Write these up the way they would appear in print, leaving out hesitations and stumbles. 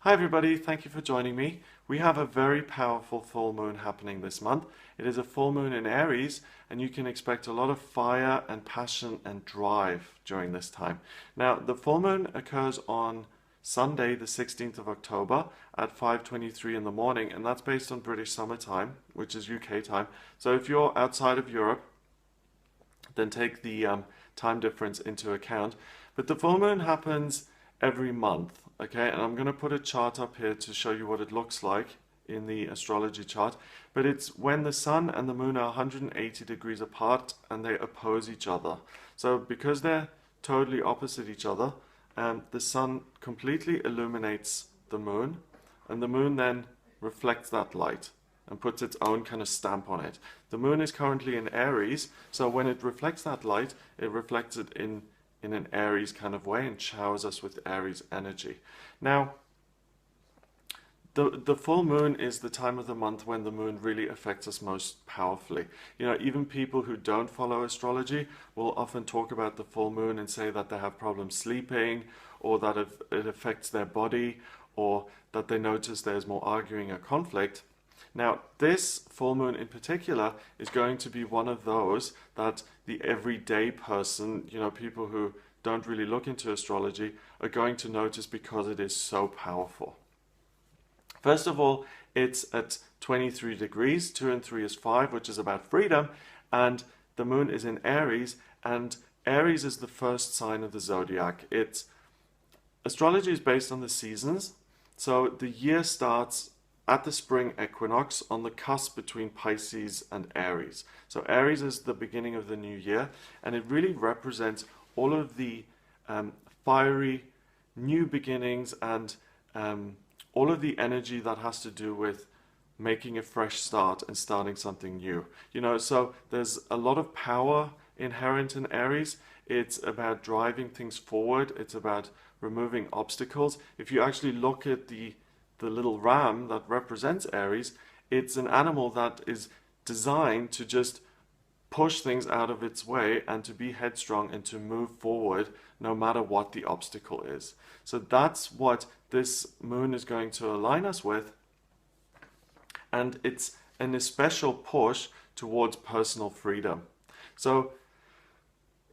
Hi everybody, thank you for joining me. We have a very powerful full moon happening this month. It is a full moon in Aries and you can expect a lot of fire and passion and drive during this time. Now the full moon occurs on Sunday the 16th of October at 5:23 in the morning, and that's based on British summer time, which is UK time. So if you're outside of Europe, then take the time difference into account. But the full moon happens every month, okay? And I'm going to put a chart up here to show you what it looks like in the astrology chart. But it's when the sun and the moon are 180 degrees apart and they oppose each other. So because they're totally opposite each other, the sun completely illuminates the moon, and the moon then reflects that light and puts its own kind of stamp on it. The moon is currently in Aries, so when it reflects that light, it reflects it in an Aries kind of way and showers us with Aries energy. Now, the full moon is the time of the month when the moon really affects us most powerfully. You know, even people who don't follow astrology will often talk about the full moon and say that they have problems sleeping, or that it affects their body, or that they notice there's more arguing or conflict. Now, this full moon in particular is going to be one of those that the everyday person, you know, people who don't really look into astrology, are going to notice because it is so powerful. First of all, it's at 23 degrees, 2 and 3 is 5, which is about freedom, and the moon is in Aries, and Aries is the first sign of the zodiac. Astrology is based on the seasons, so the year starts at the spring equinox on the cusp between Pisces and Aries. So Aries is the beginning of the new year, and it really represents all of the fiery new beginnings and all of the energy that has to do with making a fresh start and starting something new. You know, so there's a lot of power inherent in Aries. It's about driving things forward. It's about removing obstacles. If you actually look at the little ram that represents Aries, it's an animal that is designed to just push things out of its way and to be headstrong and to move forward no matter what the obstacle is. So that's what this moon is going to align us with, and it's an especial push towards personal freedom. So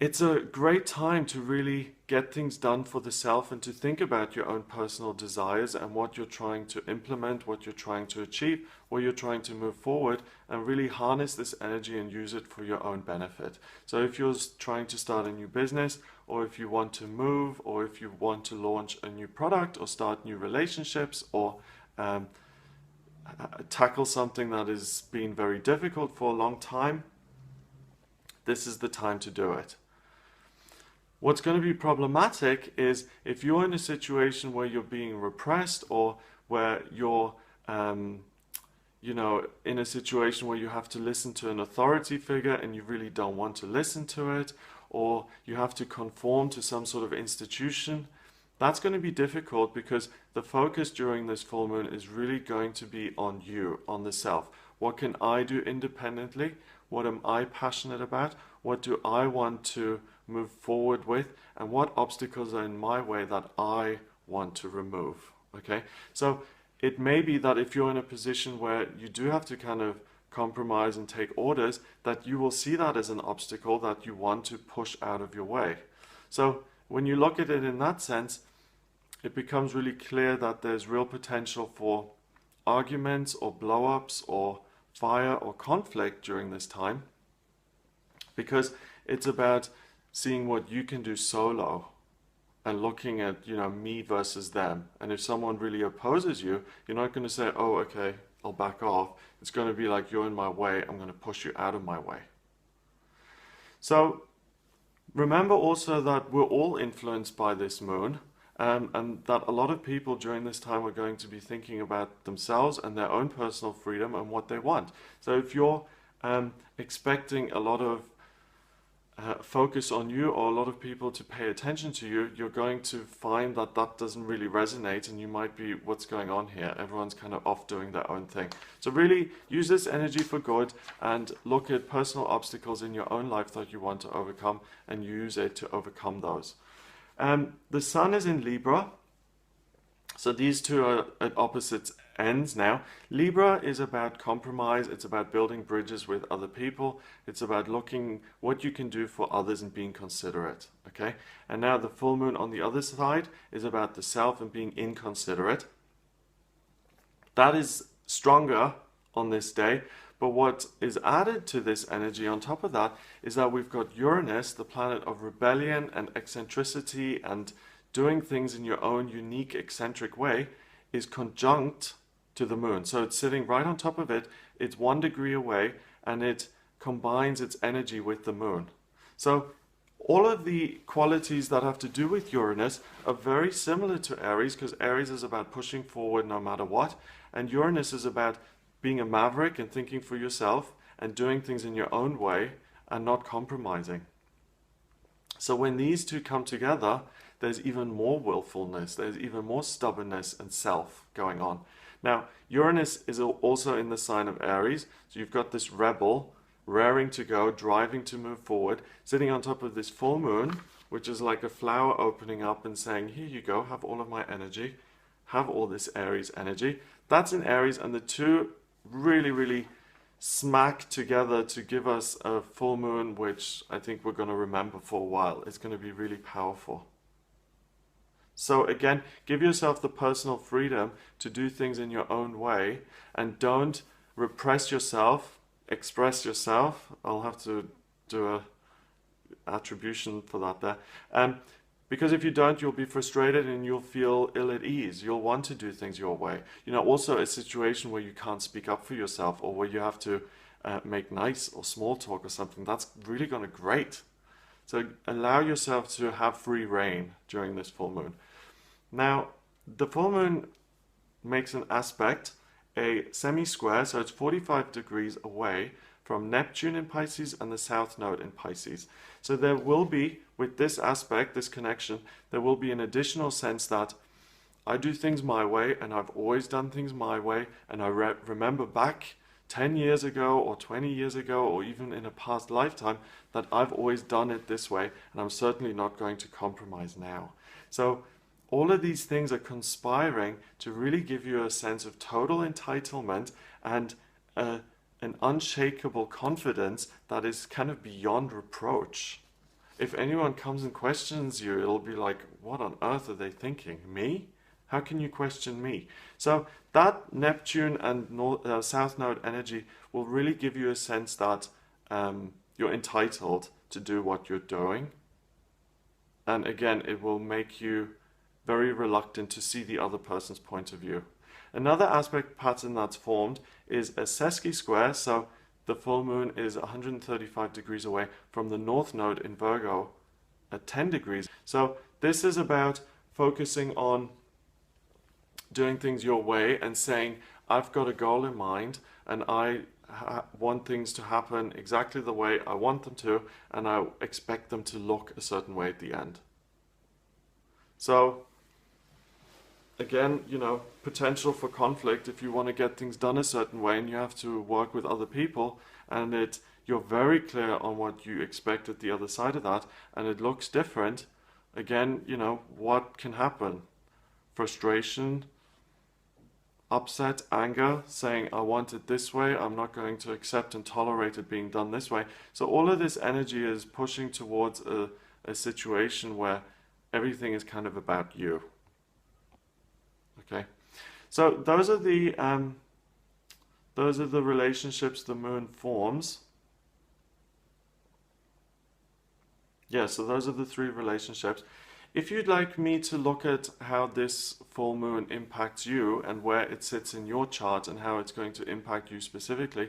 it's a great time to really get things done for the self and to think about your own personal desires and what you're trying to implement, what you're trying to achieve, where you're trying to move forward, and really harness this energy and use it for your own benefit. So if you're trying to start a new business, or if you want to move, or if you want to launch a new product or start new relationships, or tackle something that has been very difficult for a long time, this is the time to do it. What's going to be problematic is if you're in a situation where you're being repressed, or where you're, you know, in a situation where you have to listen to an authority figure and you really don't want to listen to it, or you have to conform to some sort of institution. That's going to be difficult because the focus during this full moon is really going to be on you, on the self. What can I do independently? What am I passionate about? What do I want to move forward with? And what obstacles are in my way that I want to remove? Okay, so it may be that if you're in a position where you do have to kind of compromise and take orders, that you will see that as an obstacle that you want to push out of your way. So when you look at it in that sense, it becomes really clear that there's real potential for arguments or blow-ups or fire or conflict during this time, because it's about seeing what you can do solo and looking at, you know, me versus them. And if someone really opposes you, you're not going to say, oh, okay, I'll back off. It's going to be like, you're in my way, I'm going to push you out of my way. So remember also that we're all influenced by this moon, and that a lot of people during this time are going to be thinking about themselves and their own personal freedom and what they want. So if you're expecting a lot of focus on you, or a lot of people to pay attention to you, you're going to find that that doesn't really resonate, and you might be, what's going on here? Everyone's kind of off doing their own thing. So really use this energy for good and look at personal obstacles in your own life that you want to overcome and use it to overcome those. The sun is in Libra, So these two are at opposite ends now. Libra is about compromise, it's about building bridges with other people, it's about looking what you can do for others and being considerate, okay? And now the full moon on the other side is about the self and being inconsiderate. That is stronger on this day, but what is added to this energy on top of that is that we've got Uranus, the planet of rebellion and eccentricity and doing things in your own unique eccentric way, is conjunct to the moon. So it's sitting right on top of it, it's 1 degree away, and it combines its energy with the moon. So all of the qualities that have to do with Uranus are very similar to Aries, because Aries is about pushing forward no matter what, and Uranus is about being a maverick and thinking for yourself and doing things in your own way and not compromising. So when these two come together, there's even more willfulness, there's even more stubbornness and self going on. Now, Uranus is also in the sign of Aries, so you've got this rebel, raring to go, driving to move forward, sitting on top of this full moon, which is like a flower opening up and saying, here you go, have all of my energy, have all this Aries energy. That's in Aries, and the two really, really smack together to give us a full moon, which I think we're going to remember for a while. It's going to be really powerful. So again, give yourself the personal freedom to do things in your own way, and don't repress yourself, express yourself. I'll have to do a attribution for that there. Because if you don't, you'll be frustrated and you'll feel ill at ease. You'll want to do things your way. You know, also a situation where you can't speak up for yourself, or where you have to make nice or small talk or something, that's really going to grate. So allow yourself to have free reign during this full moon. Now, the full moon makes an aspect, a semi-square, so it's 45 degrees away from Neptune in Pisces and the South Node in Pisces. So there will be, with this aspect, this connection, there will be an additional sense that I do things my way, and I've always done things my way, and I remember back 10 years ago or 20 years ago or even in a past lifetime that I've always done it this way, and I'm certainly not going to compromise now. So all of these things are conspiring to really give you a sense of total entitlement and an unshakable confidence that is kind of beyond reproach. If anyone comes and questions you, it'll be like, what on earth are they thinking? Me? How can you question me? So that Neptune and South Node energy will really give you a sense that you're entitled to do what you're doing. And again, it will make you very reluctant to see the other person's point of view. Another aspect pattern that's formed is a sesqui square, so the full moon is 135 degrees away from the North Node in Virgo at 10 degrees. So this is about focusing on doing things your way and saying, I've got a goal in mind and I want things to happen exactly the way I want them to, and I expect them to look a certain way at the end. So again, you know, potential for conflict if you want to get things done a certain way and you have to work with other people, and you're very clear on what you expect at the other side of that, and it looks different. Again, you know, what can happen? Frustration, upset, anger, saying I want it this way, I'm not going to accept and tolerate it being done this way. So all of this energy is pushing towards a situation where everything is kind of about you. Okay, so those are the relationships the moon forms. Yeah, so those are the 3 relationships. If you'd like me to look at how this full moon impacts you and where it sits in your chart and how it's going to impact you specifically,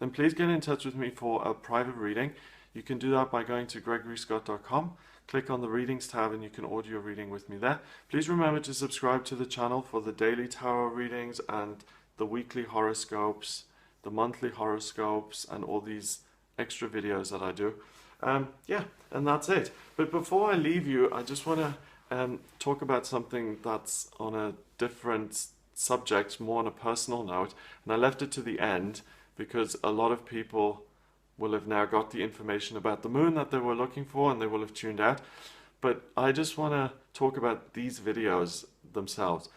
then please get in touch with me for a private reading. You can do that by going to gregoryscott.com. Click on the readings tab and you can order your reading with me there. Please remember to subscribe to the channel for the daily tarot readings and the weekly horoscopes, the monthly horoscopes, and all these extra videos that I do. Yeah, and that's it. But before I leave you, I just want to talk about something that's on a different subject, more on a personal note. And I left it to the end because a lot of people will have now got the information about the moon that they were looking for, and they will have tuned out. But I just want to talk about these videos themselves.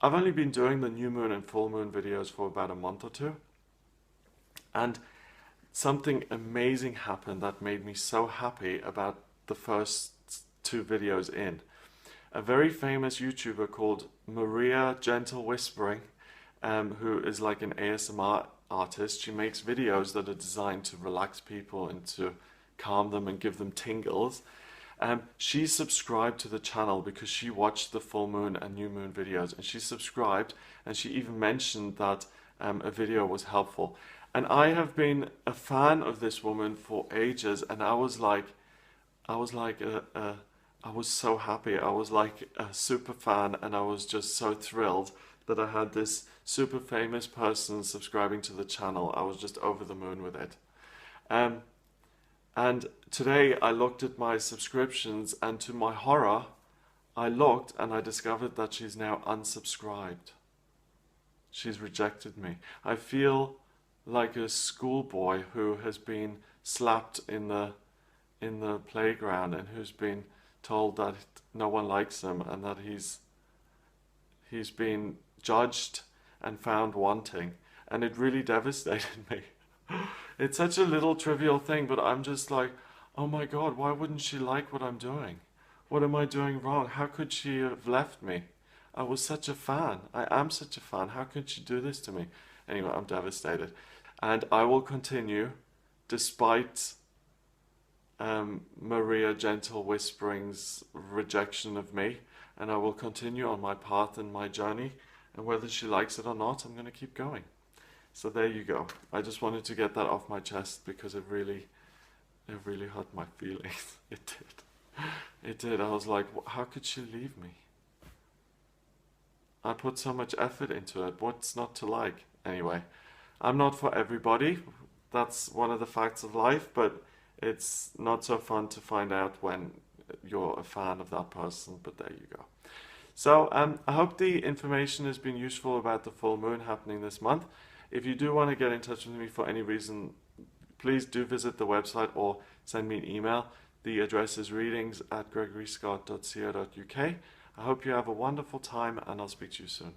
I've only been doing the new moon and full moon videos for about a month or two, and something amazing happened that made me so happy about the first 2 videos in. A very famous YouTuber called Maria Gentle Whispering, who is like an ASMR artist. She makes videos that are designed to relax people and to calm them and give them tingles. She subscribed to the channel because she watched the full moon and new moon videos, and she subscribed, and she even mentioned that a video was helpful. And I have been a fan of this woman for ages, and I was so happy. I was like a super fan, and I was just so thrilled that I had this super famous person subscribing to the channel. I was just over the moon with it. And today I looked at my subscriptions, and to my horror, I looked and I discovered that she's now unsubscribed. She's rejected me. I feel like a schoolboy who has been slapped in the playground and who's been told that no one likes him and that he's been judged and found wanting, and it really devastated me. It's such a little trivial thing, but I'm just like, oh my God, why wouldn't she like what I'm doing? What am I doing wrong? How could she have left me? I was such a fan. I am such a fan. How could she do this to me? Anyway, I'm devastated. And I will continue despite Maria Gentle Whispering's rejection of me, and I will continue on my path and my journey, and whether she likes it or not, I'm going to keep going. So there you go. I just wanted to get that off my chest because it really hurt my feelings. It did. It did. I was like, how could she leave me? I put so much effort into it. What's not to like? Anyway, I'm not for everybody. That's one of the facts of life, but it's not so fun to find out when you're a fan of that person, but there you go. So I hope the information has been useful about the full moon happening this month. If you do want to get in touch with me for any reason, please do visit the website or send me an email. The address is readings@gregoryscott.co.uk. I hope you have a wonderful time, and I'll speak to you soon.